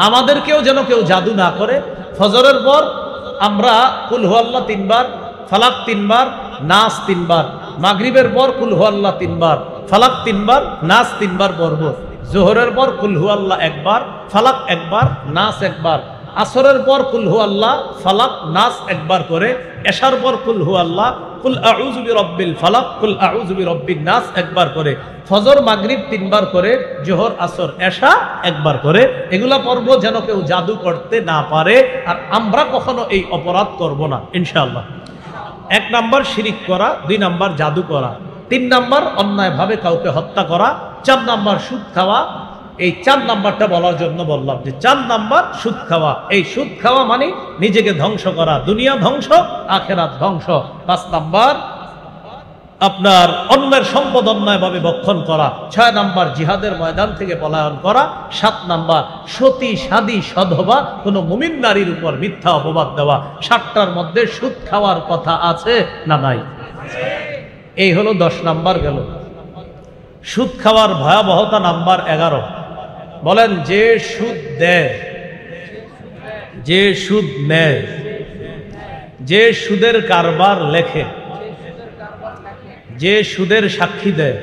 আমাদেরকেও যেন কেউ জাদু না করে। ফজরের পর আমরা কুল হু আল্লাহ 3 বার, ফালাক 3 বার, নাস 3 বার। মাগরিবের পর কুল হু আল্লাহ 3 বার, ফালাক 3 বার, নাস 3 বার পড়ব। জোহরের পর কুল হু আল্লাহ 1 বার, ফালাক 1 বার, নাস 1 বার। আসরের পর কুল হু আল্লাহ, ফালাক, নাস 1 বার করে। এশার পর কুল হু আল্লাহ, কুল আউযু বিরাব্বিল ফালাক, কুল আউযু বিরাব্বিন নাস 1 বার করে। ফজর মাগরিব 3 বার করে, জোহর আসর এশা 1 বার করে। এগুলা পর্ব যেন কেউ জাদু করতে না পারে, আর আমরা কখনো এই অপরাধ করব না ইনশাআল্লাহ। 1 নাম্বার শিরিক করা, 2 নাম্বার জাদু করা, 3 নাম্বার অন্যায়ভাবে কাউকে হত্যা করা, 4 নাম্বার সুদ খাওয়া। এই 4 নাম্বারটা বলার জন্য বললাম যে 4 নাম্বার সুদ খাওয়া। এই সুদ খাওয়া মানে নিজেকে ধ্বংস করা, দুনিয়া ধ্বংস, আখেরাত ধ্বংস। 5 নাম্বার আপনার অন্যের সম্পদ অন্যায়ভাবে ভক্ষণ করা। 6 নাম্বার জিহাদের ময়দান থেকে পলায়ন করা। 7 নাম্বার সতী সাদী সধবা কোনো মুমিন নারীর উপর মিথ্যা অপবাদ দেওয়া। 7টার মধ্যে সুদ খাওয়ার কথা আছে না নাই? এই হলো 10 নাম্বার গেল। সুদ খাওয়ার ভয়াবহতা নাম্বার 11। বলেন, যে সুদ দেয়, যে সুদ নেয়, যে সুদের কারবার লেখে, যে সুদের সাক্ষী দেয়,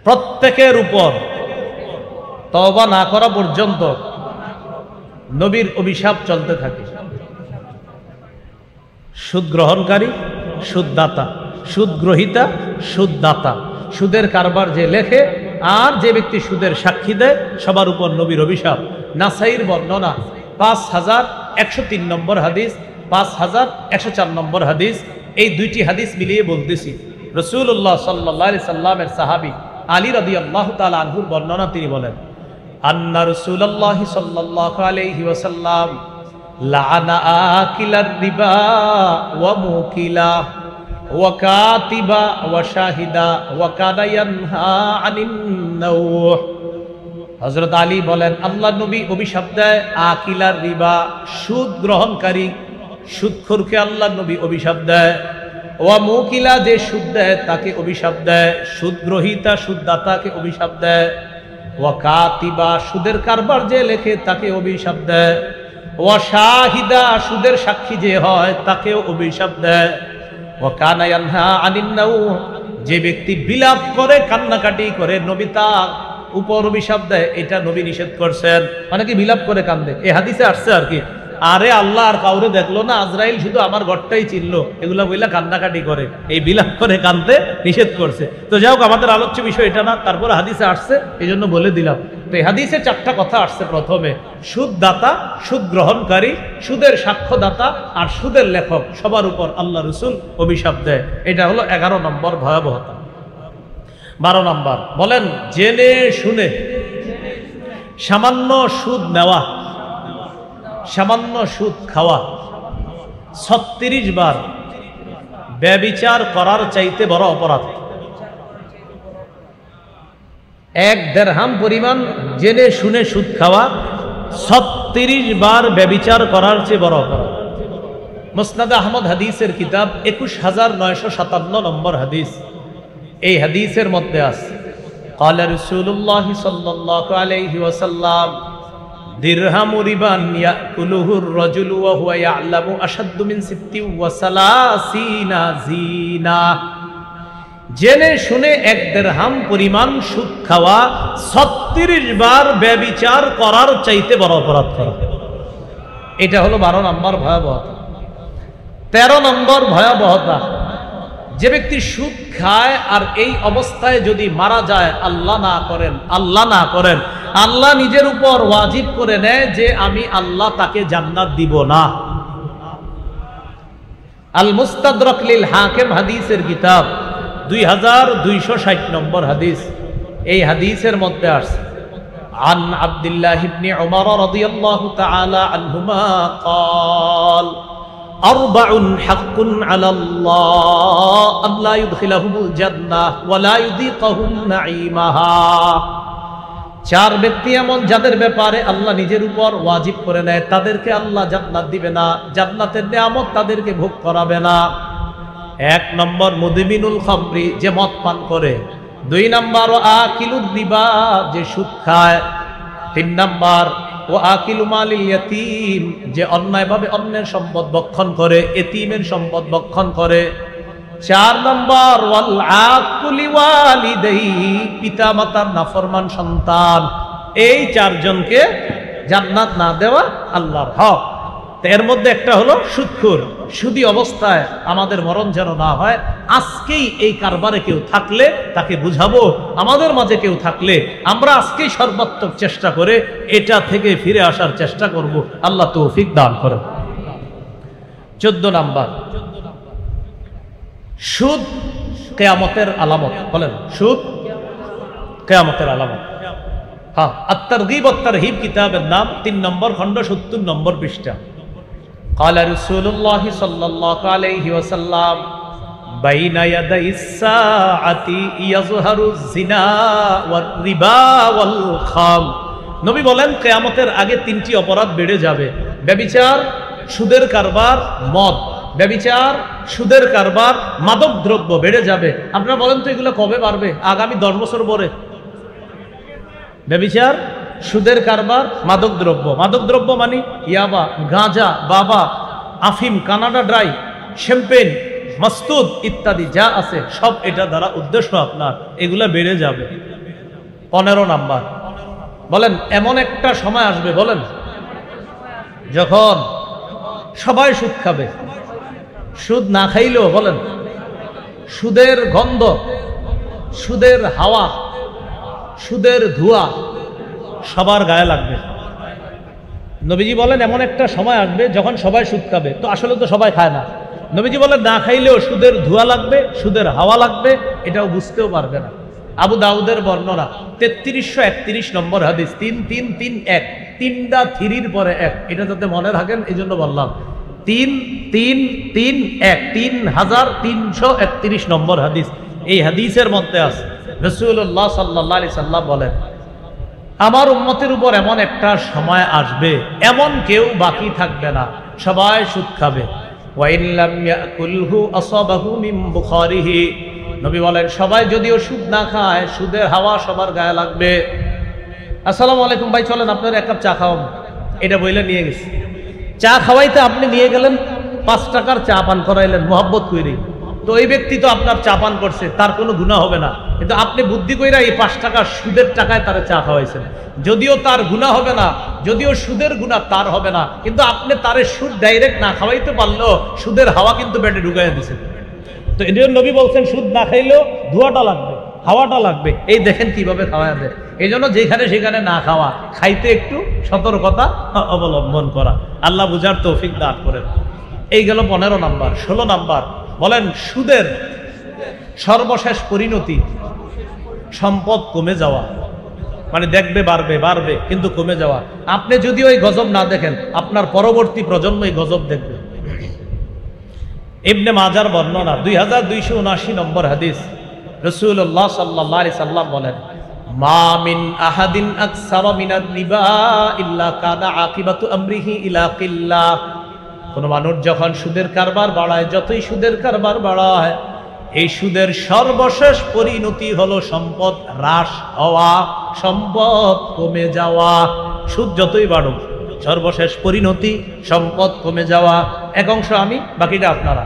প্রত্যেকের উপর তওবা না করা পর্যন্ত নবীর অভিশাপ চলতে থাকে। সুদ গ্রহণকারী, সুদদাতা, সুদ গ্রহীতা, সুদদাতা, সুদের কারবার যে লেখে আর যে ব্যক্তি সুদের সাক্ষী দেয়, সবার উপর নবীর অভিশাপ। নাসাইর বর্ণনা 5103 নম্বর হাদিস, 5104 নম্বর হাদিস। এই 2টি হাদিস মিলিয়ে বলতেছি। রাসূলুল্লাহ সাল্লাল্লাহু আলাইহি সাল্লামের সাহাবী আলী রাদিয়াল্লাহু তাআলা আনহুর বর্ণনা, তিনি বলেন, আন্না রাসূলুল্লাহ সাল্লাল্লাহু আলাইহি ওয়াসাল্লাম লাআনা আকিলার রিবা ওয়া মুকিলা ওয়া কাতিবা ওয়া শাহিদা ওয়া কানা ইয়ানহা আনিন নাওহ। হযরত আলী বলেন, আল্লাহ নবী অভিশাপ দেয় আকিলার রিবা, সুদ গ্রহণকারী, সুদখোরকে আল্লাহ নবী অভিশাপ দেয়। ওয়া মুকিলা, যে সুদ দেয় তাকে অভিশাপ দেয়। সুদ গ্রহীতা, সুদদাতাকে অভিশাপ দেয়। ওয়া কাতিবা, সুদের কারবার যে লেখে তাকে অভিশাপ দেয়। ওয়া শাহিদা, সুদের সাক্ষী যে হয় তাকেও অভিশাপ দেয়। ওয়া কানা ইয়ানহা আনিন নাওহ, যে ব্যক্তি বিলাপ করে, কান্নাকাটি করে, নবী তার উপর অভিশাপ দেয়, এটা নবী নিষেধ করছেন। মানে কি বিলাপ করে কান্দে, এই হাদিসে আসছে আর কি। আরে আল্লাহ আর কাউরে দেখলো না, আজরাইল শুধু আমার ঘরটাই চিনলো, এগুলা বইলা কান্নাকাটি করে, এই বিলাপ করে কান্দতে নিষেধ করছে। তো যাই হোক, আমাদের আলোচ্য বিষয় এটা না, তারপর হাদিসে আসছে এই জন্য বলে দিলাম। তো এই হাদিসে 4টা কথা আসছে। প্রথমে সুদদাতা, সুদ গ্রহণকারী, সুদের সাক্ষ্যদাতা আর সুদের লেখক, সবার উপর আল্লাহ রসুল অভিশাপ দেয়। এটা হলো 11 নম্বর ভয়াবহতা। 12 নম্বর, বলেন, জেনে শুনে সামান্য সুদ নেওয়া, সামান্য সুদ খাওয়া 36 বার ব্যভিচার করার চাইতে বড় অপরাধ। 1 দিরহাম পরিমাণ জেনে শুনে সুদ খাওয়া 36 বার ব্যভিচার করার চেয়ে বড় অপরাধ। মুসনাদ আহমদ হাদিসের কিতাব 21957 নম্বর হাদিস। এই হাদিসের মধ্যে আছে, ক্বালা রাসূলুল্লাহ সাল্লাল্লাহু আলাইহি ওয়াসাল্লাম, দিরহামু রিবান ইয়াকুলুহুর রাজুলু ওয়া হুয়া ইয়ালামু আশাদ্দু মিন 36 জিনা। জেনে শুনে 1 দিরহাম পরিমাণ সুদ খাওয়া 36 বার ব্যভিচার করার চাইতে বড় অপরাধ করা। এটা হলো 12 নম্বর ভয়াবহতা। 13 নম্বর ভয়াবহতা, যে ব্যক্তি সুদ খায় আর এই অবস্থায় যদি মারা যায়, আল্লাহ না করেন, আল্লাহ না করেন, আল্লাহ নিজের উপর ওয়াজিব করে নেয় যে আমি আল্লাহ তাকে জান্নাত দিব না। আল মুস্তাদরাক লিল হাকিম হাদিসের কিতাব 2260 নম্বর হাদিস। এই হাদিসের মধ্যে আসছে, আন আব্দুল্লাহ ইবনে উমর রাদিয়াল্লাহু তাআলা আনহুমা قال أربع حق على الله أن لا يدخلهم الجنة ولا يذيقهم نعيمها চার ব্যক্তি এমন যাদের ব্যাপারে আল্লাহ নিজের উপর ওয়াজিব করে নেয়, তাদেরকে আল্লাহ জান্নাত দিবে না, জান্নাতের নিয়ামত তাদেরকে ভোগ করাবে না। এক নম্বর মুদমিনুল খামরি, যে মদ পান করে। দুই নম্বর ও আকিলুর রিবা, যে সুদ খায়। তিন নম্বর ও আকিলু মালিল ইয়াতীম, যে অন্যায়ভাবে অন্যের সম্পদ ভক্ষণ করে, এতিমের সম্পদ ভক্ষণ করে। চার নম্বর ওয়াল আকুলি ওয়ালিদাইহি, পিতা মাতার নাফরমান সন্তান। এই চারজনকে জান্নাত না দেওয়া আল্লাহর হক। এর মধ্যে একটা হলো সুদখোর। সুদী অবস্থায় আমাদের মরণ যেন না হয়। আজকেই এই কারবারে কেউ থাকলে তাকে বুঝাবো, আমাদের মাঝে কেউ থাকলে আমরা আজকেই সর্বাত্মক চেষ্টা করে এটা থেকে ফিরে আসার চেষ্টা করব। আল্লাহ তৌফিক দান করেন। 14 নাম্বার, সুদ কিয়ামতের আলামত। বলেন, সুদ কিয়ামতের আলামত। হ্যাঁ, আত-তারগীব ওয়াত-তারহীব কিতাবের নাম, 3 নম্বর খণ্ড, 70 নম্বর পৃষ্ঠা। قال رسول الله صلى الله عليه وسلم بين يدي الساعة يظهر الزنا والربا والخمر। নবী বলেন কিয়ামতের আগে 3টি অপরাধ বেড়ে যাবে। ব্যভিচার, সুদের কারবার, মদ। ব্যভিচার, সুদের কারবার, মাদক দ্রব্য বেড়ে যাবে। আপনারা বলেন তো এগুলো কবে বাড়বে? আগামী 10 বছর পরে। ব্যভিচার, সুদের কারবার, মাদক দ্রব্য। মাদক দ্রব্য মানে ইয়াবা, গাঁজা, বাবা, আফিম, কানাডা ড্রাই, শ্যাম্পেন, মাস্তুদ ইত্যাদি যা আছে সব এটা দ্বারা উদ্দেশ্য আপনার, এগুলা বেড়ে যাবে। 15 নাম্বার, বলেন এমন একটা সময় আসবে, বলেন, যখন সবাই সুদ খাবে। সুদ না খাইলেও, বলেন, সুদের গন্ধ, সুদের হাওয়া, সুদের ধোঁয়া সবার গায়ে লাগবে। নবীজি বলেন এমন একটা সময় আসবে যখন সবাই সুদ খাবে। তো আসলে তো সবাই খায় না। নবীজি বলেন না খাইলেও সুদের ধোঁয়া লাগবে, সুদের হাওয়া লাগবে, এটাও বুঝতেও পারবে না। আবু দাউদের বর্ণনা, 3331 নম্বর হাদিস, 3331, 3টা থ্রির পরে 1, এটা যাতে মনে রাখেন এই জন্য বললাম। 3331, 3331 নম্বর হাদিস। এই হাদিসের মধ্যে আছে রাসূলুল্লাহ সাল্লাল্লাহু আলাইহি সাল্লাম বলেন, আমার উম্মতের উপর এমন একটা সময় আসবে, এমন কেউ বাকি থাকবে না, সবাই সুদ খাবে। ওয়াইন লাম ইয়াকুলহু আসাবাহু মিন বুখারিহি, নবী বলেন সবাই যদিও সুদ না খায়, সুদের হাওয়া সবার গায়ে লাগবে। আসসালামু আলাইকুম ভাই, চলেন আপনার 1 কাপ চা খাওয়াম, এটা বইলে নিয়ে গেছে। চা খাওয়াইতে আপনি নিয়ে গেলেন, 5 টাকার চা পান করাইলেন মোহাব্বত কইরি। তো এই ব্যক্তি তো আপনার চা পান করছে, তার কোনো গুনাহ হবে না, কিন্তু আপনি বুদ্ধি কইরা এই 5 টাকা সুদের টাকায় তার চা খাওয়াইছেন। যদিও তার গুনাহ হবে না, যদিও সুদের গুনাহ তার হবে না, কিন্তু আপনি তারে সুদ ডাইরেক্ট না খাওয়াইতে পারলেও সুদের হাওয়া কিন্তু পেটে ঢুকাইয়া দিয়েছেন। তো এই জন্য নবী বলছেন সুদ না খাইলেও ধোঁয়াটা লাগবে, হাওয়াটা লাগবে। এই দেখেন কিভাবে খাওয়া দেয়। এই জন্য যেখানে সেখানে না খাওয়া, খাইতে একটু সতর্কতা অবলম্বন করা। আল্লাহ বুঝার তৌফিক দান করেন। এই গেল 15 নাম্বার। 16 নাম্বার, বলেন সুদের সর্বশেষ পরিণতি সম্পদ কমে যাওয়া। মানে দেখবে বাড়বে বাড়বে কিন্তু কমে যাওয়া। আপনি যদি ওই গজব না দেখেন, আপনার পরবর্তী প্রজন্ম এই গজব দেখবে। ইবনে মাজার বর্ণনা, 2279 নম্বর হাদিস। রাসূলুল্লাহ সাল্লাল্লাহু আলাইহি সাল্লাম বলেন, মা মিন আহাদিন আকসারা মিনার রিবা ইল্লা কানা আকিবাতু আমরিহি ইলা কিল্লাহ। কোন মানুষ যখন সুদের কারবার বাড়ায়, যতই সুদের কারবার বাড়ায়, এই সুদের সর্বশেষ পরিণতি হলো সম্পদ হ্রাস হওয়া, সম্পদ কমে যাওয়া। সুদ যতই বাড়ুক, সর্বশেষ পরিণতি সম্পদ কমে যাওয়া। এক অংশ আমি, বাকিটা আপনারা।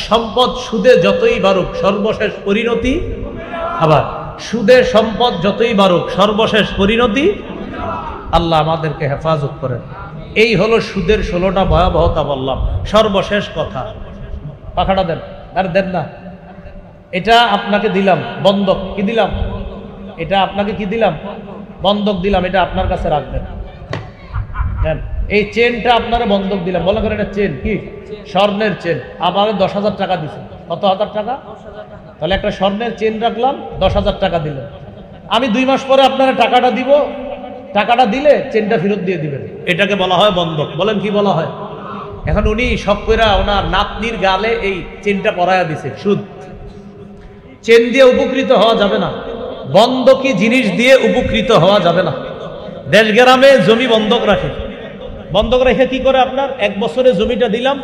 সম্পদ সুদে যতই বাড়ুক, সর্বশেষ পরিণতি, আবার সুদে সম্পদ যতই বাড়ুক, সর্বশেষ পরিণতি। আল্লাহ আমাদেরকে হেফাজত করেন। এই হলো সুদের 16টা ভয়াবহতা বললাম। সর্বশেষ কথা, পাখাটা দেন। আর দেন না, এটা আপনাকে দিলাম বন্ধক। কি দিলাম? এটা আপনাকে কি দিলাম? বন্ধক দিলাম। এটা আপনার কাছে রাখবেন। দেন, এই চেনটা আপনারা বন্ধক দিলাম। মনে করেন এটা চেন, কি স্বর্ণের চেন। আমার 10,000 টাকা দিচ্ছেন। কত হাজার টাকা? তাহলে একটা স্বর্ণের চেন রাখলাম, 10,000 টাকা দিলেন। আমি 2 মাস পরে আপনারা টাকাটা দিব। টাকাটা দিলে চেনটা ফেরত দিয়ে দিবেন। এটাকে বলা হয় বন্ধক। বলেন কি বলা হয়? এখন উনি সব কইরা ওনার নাতনির গালে এই চেনটা পরায়া দিছে। সুদ। চেন দিয়ে উপকৃত হওয়া যাবে না। বন্ধকি জিনিস দিয়ে উপকৃত হওয়া যাবে না। দেশ গ্রামে জমি বন্ধক রাখে, বন্ধক রেখে কি করে আপনার 1 বছরে জমিটা দিলাম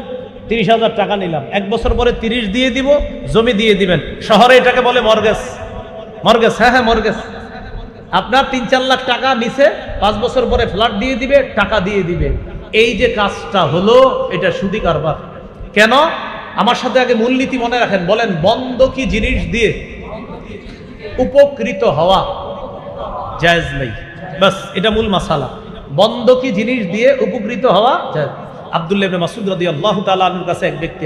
30,000 টাকা নিলাম, 1 বছর পরে 30 দিয়ে দিব, জমি দিয়ে দিবেন। শহরে এটাকে বলে মর্গেজ। মর্গেজ, হ্যাঁ হ্যাঁ মর্গেজ। আপনার 3-4 লাখ টাকা নিছে, 5 বছর পরে ফ্ল্যাট দিয়ে দিবে, টাকা দিয়ে দিবে। এই যে কাজটা হলো এটা সুদি কারবার। কেন? আমার সাথে আগে মূলনীতি মনে রাখেন, বলেন বন্ধকি জিনিস দিয়ে উপকৃত হওয়া জায়েজ নেই। বাস এটা মূল মাসালা। বন্ধকি জিনিস দিয়ে উপকৃত হওয়া জায়েজ। আব্দুল্লাহ ইবনে মাসউদ রাদিয়াল্লাহু তাআলা আনহুর কাছে এক ব্যক্তি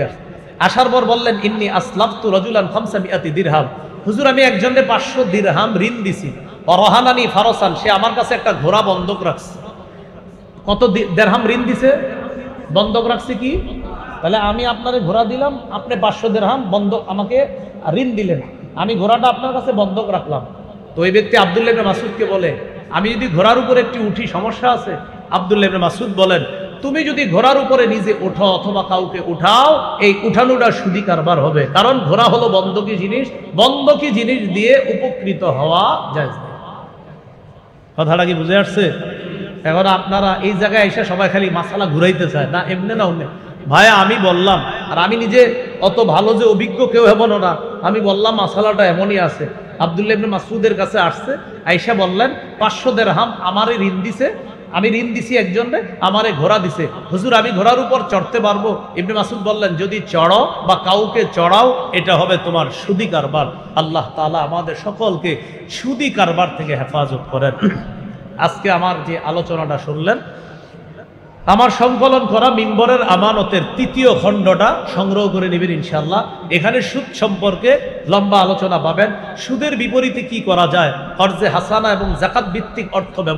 আসার পর বললেন, ইন্নী আসলাফতু রাজুলান 500 দিরহাম। হুজুর, আমি একজনকে 500 দিরহাম ঋণ দিছি। রহানানি ফারসান, সে আমার কাছে একটা ঘোড়া বন্ধক রাখছে। কত দিরহাম ঋণ দিছে? বন্ধক রাখছে কি? তাহলে আমি আপনারে ঘোড়া দিলাম, আপনি 500 দিরহাম বন্ধক আমাকে ঋণ দিলেন, আমি ঘোড়াটা আপনার কাছে বন্ধক রাখলাম। তো ওই ব্যক্তি আব্দুল্লাহ ইবনে মাসউদকে বলে, আমি যদি ঘোড়ার উপরে একটি উঠি সমস্যা আছে? আব্দুল্লাহ ইবনে মাসউদ বলেন, তুমি যদি ঘোড়ার উপরে নিজে ওঠো অথবা কাউকে উঠাও, এই উঠানোটা সুদি কারবার হবে। কারণ ঘোড়া হলো বন্ধকি জিনিস, বন্ধকি জিনিস দিয়ে উপকৃত হওয়া জায়েজ নেই। কথাটা কি বুঝে আসছে? এখন আপনারা এই জায়গায় এসে সবাই খালি মাসালা ঘুরাইতে চায় না, এমনি না অন্য। ভাই আমি বললাম, আর আমি নিজে অত ভালো যে অভিজ্ঞ কেউ হবো না, আমি বললাম মাসালাটা এমনই আছে। আব্দুল্লাহ ইবনে মাসউদের কাছে আসছে, আয়েশা বললেন 500 দিরহাম আমারে ঋণ দিছে, আমি ঋণ দিছি একজনে, আমারে ঘোড়া দিছে। হুজুর, আমি ঘোড়ার উপর চড়তে পারবো? ইবনে মাসউদ বললেন, যদি চড়ো বা কাউকে চড়াও, এটা হবে তোমার সুদি কারবার। আল্লাহ তাআলা আমাদের সকলকে সুদি কারবার থেকে হেফাজত করেন। আজকে আমার যে আলোচনাটা শুনলেন, আমার সংকলন করা মিম্বরের আমানতের 3য় খণ্ডটা সংগ্রহ করে নেবেন ইনশাআল্লাহ। এখানে সুদ সম্পর্কে লম্বা আলোচনা পাবেন। সুদের বিপরীতে কি করা যায়, কর্জে হাসানা এবং যাকাত ভিত্তিক অর্থ